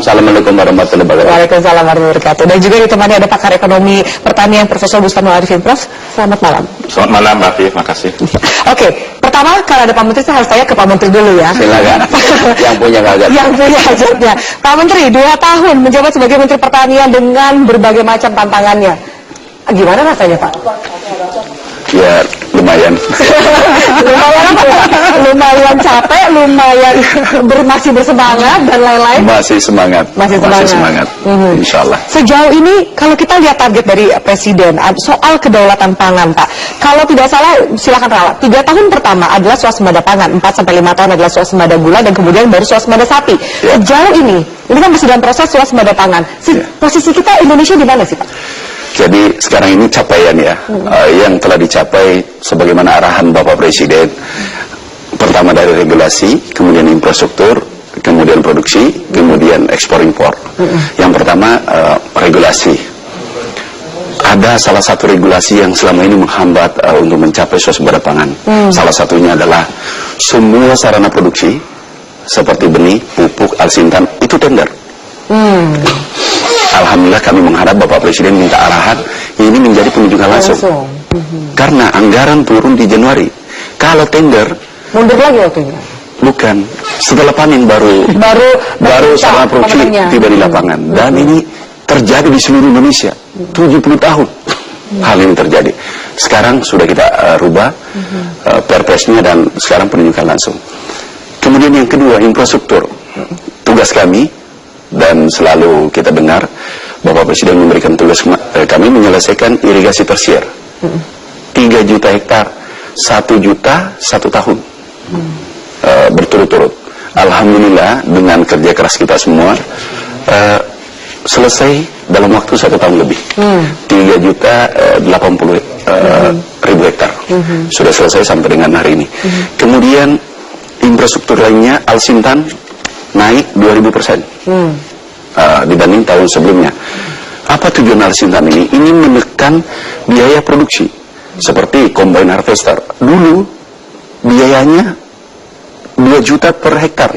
Assalamualaikum warahmatullahi wabarakatuh. Waalaikumsalam warahmatullahi wabarakatuh. Dan juga ditemani ada pakar ekonomi pertanian Profesor Bustanul Arifin. Prof, selamat malam. Selamat malam, Mbak Fif, makasih. Oke, pertama kalau ada Pak Menteri saya harus tanya ke Pak Menteri dulu ya. Silakan. Yang punya hajat. Yang punya hajatnya. Pak Menteri, 2 tahun menjabat sebagai Menteri Pertanian dengan berbagai macam tantangannya. Gimana rasanya, Pak? Ya, lumayan. Lumayan apa? Lumayan capek, lumayan masih bersemangat dan lain-lain. Masih semangat. Masih semangat. Insya Allah. Sejauh ini kalau kita lihat target dari Presiden soal kedaulatan pangan, Pak. Kalau tidak salah, silakan ralat. 3 tahun pertama adalah swasembada pangan, 4-5 tahun adalah swasembada gula, dan kemudian baru swasembada sapi. Ya. Sejauh ini kan masih dalam proses swasembada pangan. Posisi kita Indonesia di mana sih, Pak? Jadi sekarang ini capaian ya, yang telah dicapai sebagaimana arahan Bapak Presiden. Pertama dari regulasi, kemudian infrastruktur, kemudian produksi, kemudian ekspor impor. Yang pertama regulasi. Ada salah satu regulasi yang selama ini menghambat untuk mencapai swasembada pangan. Salah satunya adalah semua sarana produksi seperti benih, pupuk, alsintan itu tender. Alhamdulillah kami mengharap Bapak Presiden minta arahan ini menjadi penunjukan langsung. Karena anggaran turun di Januari. Kalau tender mundur lagi waktunya. Bukan, setelah panen baru sarana produksi tiba di lapangan. Dan ini terjadi di seluruh Indonesia 70 tahun hal ini terjadi. Sekarang sudah kita rubah perpresnya dan sekarang penunjukan langsung. Kemudian yang kedua, infrastruktur. Tugas kami dan selalu kita dengar Bapak Presiden memberikan tugas kami menyelesaikan irigasi tersier 3 juta hektar 1 juta 1 tahun berturut-turut. Alhamdulillah dengan kerja keras kita semua selesai dalam waktu 1 tahun lebih. 3 juta 80 ribu hektar sudah selesai sampai dengan hari ini. Kemudian infrastruktur lainnya alsintan naik 2000% dibanding tahun sebelumnya. Apa tujuan alsintan ini? Ini menekan biaya produksi. Seperti combine harvester. Dulu biayanya 2 juta per hektar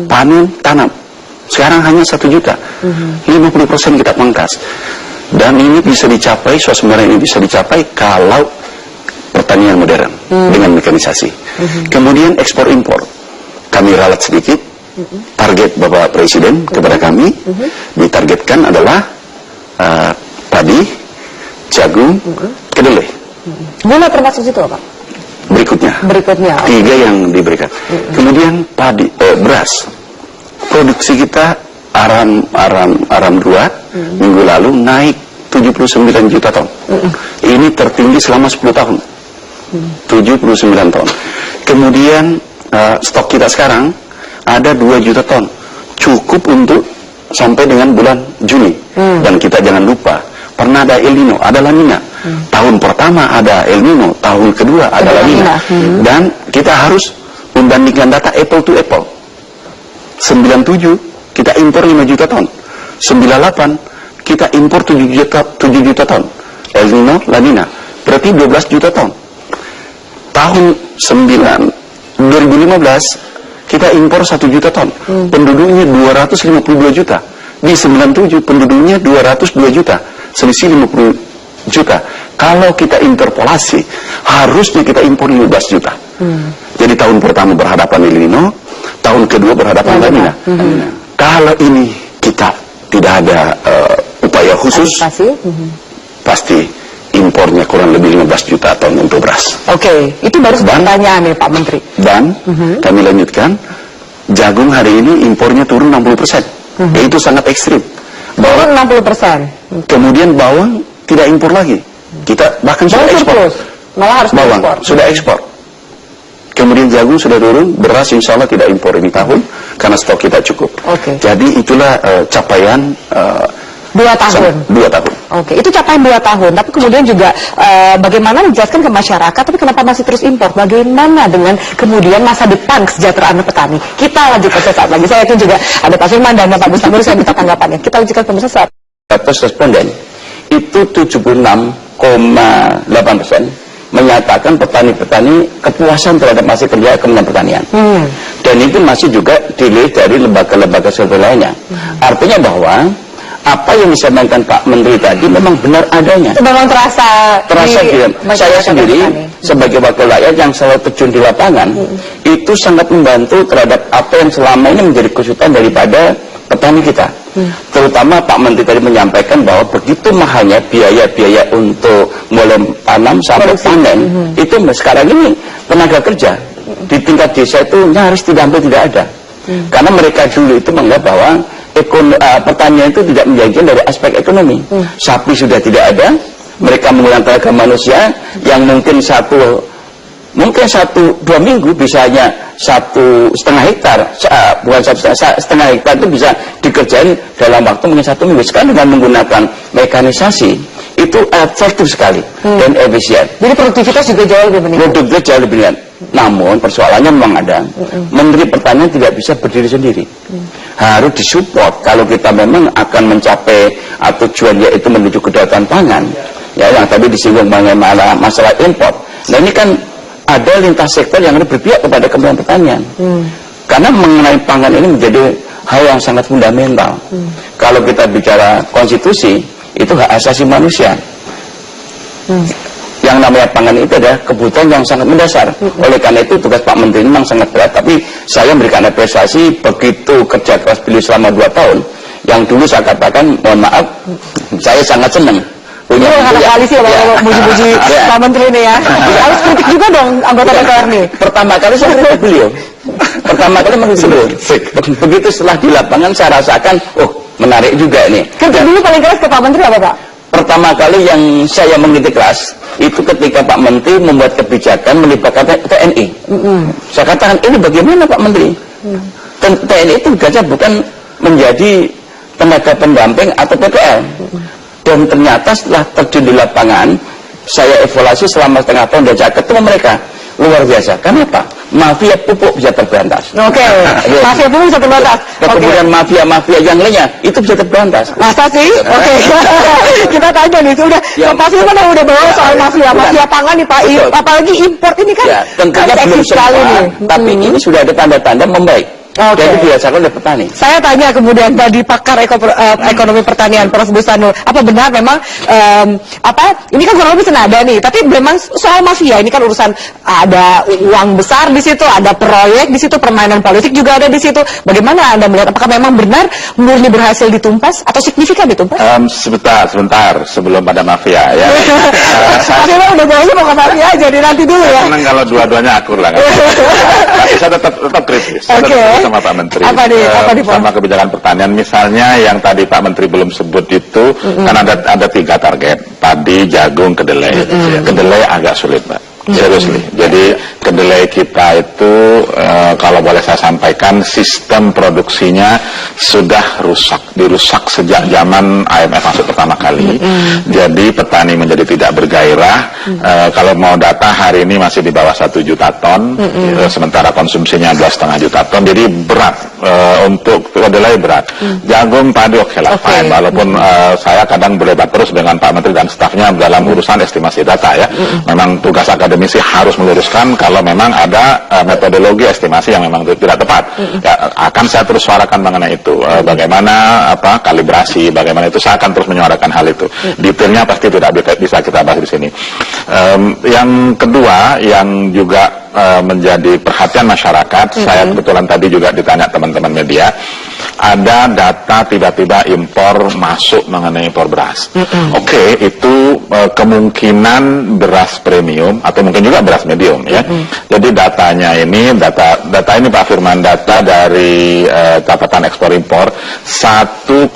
panen tanam. Sekarang hanya 1 juta. 50% kita pangkas. Dan ini bisa dicapai, swasembada ini bisa dicapai kalau pertanian modern dengan mekanisasi. Kemudian ekspor impor. Kami ralat sedikit. Target Bapak Presiden kepada kami ditargetkan adalah padi, jagung, kedelai. Gula termasuk situ, Pak? Berikutnya 3 yang diberikan. Kemudian padi, beras. Produksi kita aram 2 minggu lalu naik 79 juta ton. Ini tertinggi selama 10 tahun. 79 ton. Kemudian stok kita sekarang ada 2 juta ton, cukup untuk sampai dengan bulan Juni. Dan kita jangan lupa, pernah ada El Nino, ada La Nina. Tahun pertama ada El Nino, tahun kedua ada La Nina. Dan kita harus membandingkan data apple to apple. 97 kita impor 5 juta ton, 98 kita impor 7 juta ton. El Nino, La Nina, berarti 12 juta ton. Tahun 2015 kita impor 1 juta ton, penduduknya 252 juta. Di 97 penduduknya 202 juta, selisih 50 juta. Kalau kita interpolasi, harusnya kita impor 15 juta. Jadi tahun pertama berhadapan El Nino, tahun kedua berhadapan La Nina. Kalau ini kita tidak ada upaya khusus, pasti impornya kurang lebih 15 juta ton untuk beras. Oke, itu baru pertanyaan ya Pak Menteri. Dan kami lanjutkan, jagung hari ini impornya turun 60%. Itu sangat ekstrim. Turun 60%. Kemudian bawang tidak impor lagi. Kita bahkan sudah ekspor. Malah harus bawang ekspor. Sudah ekspor. Kemudian jagung sudah turun, beras insya Allah tidak impor ini tahun karena stok kita cukup. Jadi itulah capaian 2 tahun. 2 tahun. Oke, itu capaian 2 tahun. Tapi kemudian juga bagaimana menjelaskan ke masyarakat, tapi kenapa masih terus impor? Bagaimana dengan kemudian masa depan kesejahteraan petani? Kita lanjutkan sesaat lagi. Saya itu juga ada Pak Firman dan Pak Bustanul, saya minta tanggapannya. Kita lanjutkan pemirsa saat. Atas responden itu 76,8% menyatakan petani-petani kepuasan terhadap hasil kerja Kementerian Pertanian. Dan itu masih juga dilihat dari lembaga-lembaga survei lainnya. Artinya bahwa apa yang disampaikan Pak Menteri tadi memang benar adanya. Itu memang terasa Dia. Saya sendiri sebagai wakil rakyat yang selalu terjun di lapangan, itu sangat membantu terhadap apa yang selama ini menjadi kesulitan daripada petani kita. Terutama Pak Menteri tadi menyampaikan bahwa begitu mahalnya biaya-biaya untuk mulai tanam sampai panen, itu sekarang ini tenaga kerja di tingkat desa itu nyaris tidak ada. Karena mereka dulu itu menganggap bahwa pertanian itu tidak menjanjikan dari aspek ekonomi. Sapi sudah tidak ada, mereka menggunakan tenaga manusia yang mungkin 1-2 minggu bisa hanya 1,5 hektar, bukan 1,5 hektar itu bisa dikerjain dalam waktu mungkin 1 minggu. Sekarang dengan menggunakan mekanisasi itu efektif sekali dan efisien. Jadi produktivitas juga jauh lebih meningkat. Produktivitas jauh lebih meningkat. Namun persoalannya memang ada. Menteri Pertanian tidak bisa berdiri sendiri. Harus disupport kalau kita memang akan mencapai tujuan yaitu menuju kedaulatan pangan. Ya, yang tadi disinggung mengenai masalah impor. Nah ini kan ada lintas sektor yang harus berpihak kepada Kementerian Pertanian. Karena mengenai pangan ini menjadi hal yang sangat fundamental. Kalau kita bicara konstitusi, itu hak asasi manusia. Yang namanya pangan itu adalah kebutuhan yang sangat mendasar. Oleh karena itu tugas Pak Menteri memang sangat berat. Tapi saya memberikan apresiasi begitu kerja keras beliau selama 2 tahun. Yang dulu saya katakan, mohon maaf, saya sangat senang. Punya kali sih kalau muji-muji Pak Menteri ini ya. Harus kritik juga dong anggota DPR nih. Pertama kali saya kritik beliau. Pertama kali mengkritik beliau. Begitu setelah di lapangan saya rasakan, oh menarik juga ini. Kritik dulu paling keras ke Pak Menteri apa Pak? Pertama kali yang saya mengkritik keras itu ketika Pak Menteri membuat kebijakan melibatkan TNI. Saya katakan ini bagaimana Pak Menteri? TNI itu tugasnya bukan menjadi tenaga pendamping atau PPL. Dan ternyata setelah terjun di lapangan, saya evaluasi selama setengah tahun dan saya ketemu mereka. Luar biasa. Kenapa? Mafia pupuk bisa terberantas. Mafia pupuk bisa terberantas. Kemudian mafia-mafia yang lainnya itu bisa terberantas. Masa sih? Kita tanya nih, sudah Pak Firman yang udah bawa soal mafia pangan nih Pak. Apalagi import ini kan tentunya belum semua, tapi ini sudah ada tanda-tanda membaik. Jadi dirasakan oleh petani. Saya tanya kemudian tadi pakar ekonomi pertanian Prof. Busanul, apa benar memang ini kan kurang lebih senada nih, tapi memang soal mafia ini kan urusan ada uang besar di situ, ada proyek di situ, permainan politik juga ada di situ. Bagaimana Anda melihat? Apakah memang benar murni berhasil ditumpas atau signifikan ditumpas? Sebentar sebelum pada mafia ya. Saya udah bawanya mau ke mafia aja, nanti dulu ya. Senang kalau dua-duanya akur lah. Tapi saya tetap kritis. Sama Pak Menteri sama kebijakan pertanian, misalnya yang tadi Pak Menteri belum sebut itu kan ada 3 target, padi, jagung, kedelai. Kedelai agak sulit Pak, seriously. Jadi kedelai kita itu kalau boleh saya sampaikan, sistem produksinya sudah dirusak sejak zaman IMF masuk pertama kali. Jadi petani menjadi tidak bergairah. Kalau mau data hari ini masih di bawah 1 juta ton, sementara konsumsinya 12,5 juta ton. Jadi berat untuk kedelai berat. Jagung, padi oke lah, fine. Walaupun saya kadang berdebat terus dengan Pak Menteri dan stafnya dalam urusan estimasi data ya. Memang tugas akademisi harus meluruskan kalau memang ada metodologi estimasi yang memang tidak tepat. Ya, akan saya terus suarakan mengenai itu. Bagaimana kalibrasi, bagaimana itu saya akan terus menyuarakan hal itu. Detailnya pasti tidak bisa kita bahas di sini. Yang kedua yang juga menjadi perhatian masyarakat, saya kebetulan tadi juga ditanya teman-teman media, ada data tiba-tiba impor masuk mengenai impor beras. Oke, itu kemungkinan beras premium atau mungkin juga beras medium ya. Jadi datanya ini data ini Pak Firman, data dari catatan ekspor impor 1,14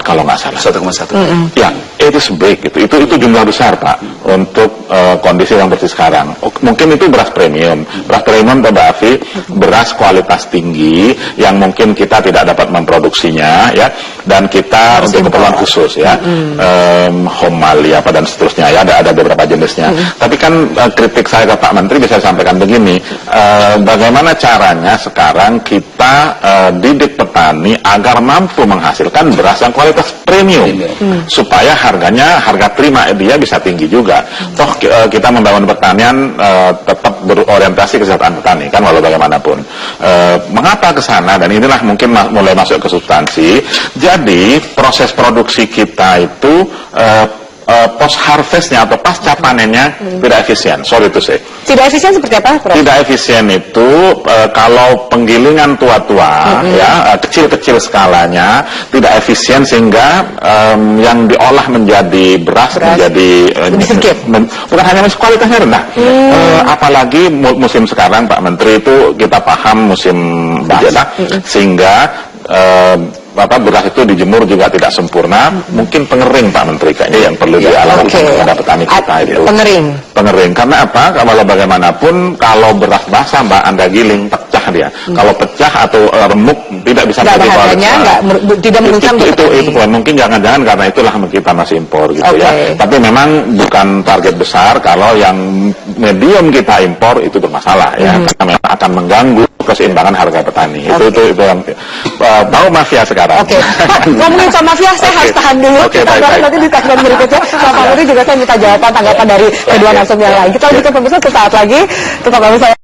kalau nggak salah. 1,1. Ya, itu big itu jumlah besar Pak untuk kondisi yang seperti sekarang. Mungkin itu beras premium. Beras premium Pak Afi, beras kualitas tinggi yang mungkin kita tidak dapat memproduksinya ya. dan kita untuk keperluan khusus ya, homali apa dan seterusnya ya, ada beberapa jenisnya. Tapi kan kritik saya ke Pak Menteri bisa sampaikan begini, bagaimana caranya sekarang kita didik petani agar mampu menghasilkan beras yang kualitas premium, supaya harga terima dia bisa tinggi juga. Toh kita membangun pertanian tetap berorientasi kesejahteraan petani kan, walau bagaimanapun. Mengapa ke sana, dan inilah mungkin mulai masuk ke substansi. Jadi proses produksi kita itu post harvestnya atau pasca panennya tidak efisien. Sorry to say. Tidak efisien seperti apa, Prof? Tidak efisien itu kalau penggilingan tua-tua ya, kecil-kecil skalanya tidak efisien, sehingga yang diolah menjadi beras menjadi bukan hanya kualitasnya rendah. Apalagi musim sekarang Pak Menteri itu kita paham musim basah, sehingga beras itu dijemur juga tidak sempurna. Mungkin pengering Pak Menteri kayaknya yang perlu dialami kepada petani kita itu. Pengering karena apa? Kalau bagaimanapun kalau beras basah Mbak Anda giling pecah dia. Kalau pecah atau remuk tidak bisa tidak menunjang itu mungkin jangan-jangan karena itulah kita masih impor gitu ya. Tapi memang bukan target besar. Kalau yang medium kita impor itu bermasalah ya, karena memang akan mengganggu keseimbangan harga petani. Itu yang mau mafia sekarang. Pak, ngomongin sama mafia, saya harus tahan dulu. Kita bahas nanti di segmen berikutnya. Pak Menteri juga saya minta jawaban tanggapan dari kedua narasumber yang lain. Kita lanjutkan pemirsa sesaat lagi. Tetap bersama saya.